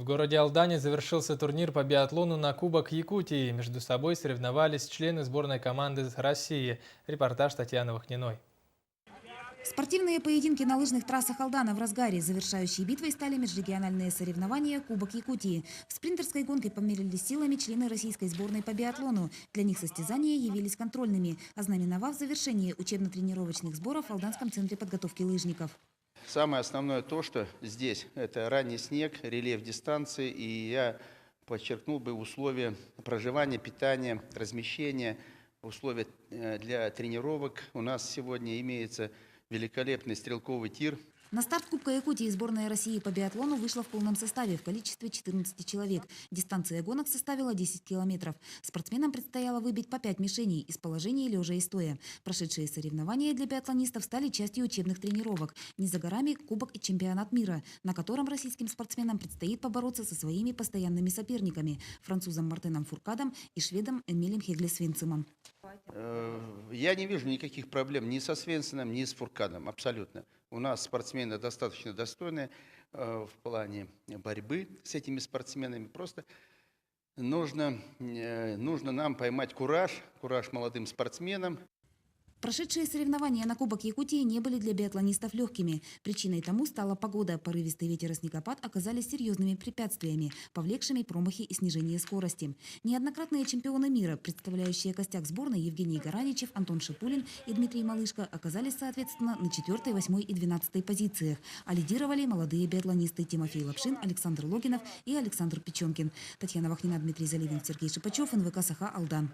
В городе Алдане завершился турнир по биатлону на Кубок Якутии. Между собой соревновались члены сборной команды России. Репортаж Татьяны Вахниной. Спортивные поединки на лыжных трассах Алдана в разгаре. Завершающей битвой стали межрегиональные соревнования «Кубок Якутии». В спринтерской гонке померились силами члены российской сборной по биатлону. Для них состязания явились контрольными, ознаменовав завершение учебно-тренировочных сборов в Алданском центре подготовки лыжников. Самое основное то, что здесь это ранний снег, рельеф дистанции, и я подчеркнул бы условия проживания, питания, размещения, условия для тренировок. У нас сегодня имеется великолепный стрелковый тир. На старт Кубка Якутии сборная России по биатлону вышла в полном составе в количестве 14 человек. Дистанция гонок составила 10 километров. Спортсменам предстояло выбить по 5 мишеней из положения лежа и стоя. Прошедшие соревнования для биатлонистов стали частью учебных тренировок. Не за горами Кубок и чемпионат мира, на котором российским спортсменам предстоит побороться со своими постоянными соперниками – французом Мартеном Фуркадом и шведом Эмилем Хегле-Свинцемом. Я не вижу никаких проблем ни со Свенсеном, ни с Фуркадом, абсолютно. У нас спортсмены достаточно достойные в плане борьбы с этими спортсменами. Просто нужно нам поймать кураж молодым спортсменам. Прошедшие соревнования на Кубок Якутии не были для биатлонистов легкими. Причиной тому стала погода. Порывистый ветер и снегопад оказались серьезными препятствиями, повлекшими промахи и снижение скорости. Неоднократные чемпионы мира, представляющие костяк сборной Евгений Гараничев, Антон Шипулин и Дмитрий Малышко, оказались соответственно на 4, 8 и 12 позициях. А лидировали молодые биатлонисты Тимофей Лапшин, Александр Логинов и Александр Печенкин. Татьяна Вахнина, Дмитрий Заливин, Сергей Шипачев, НВК «Саха», Алдан.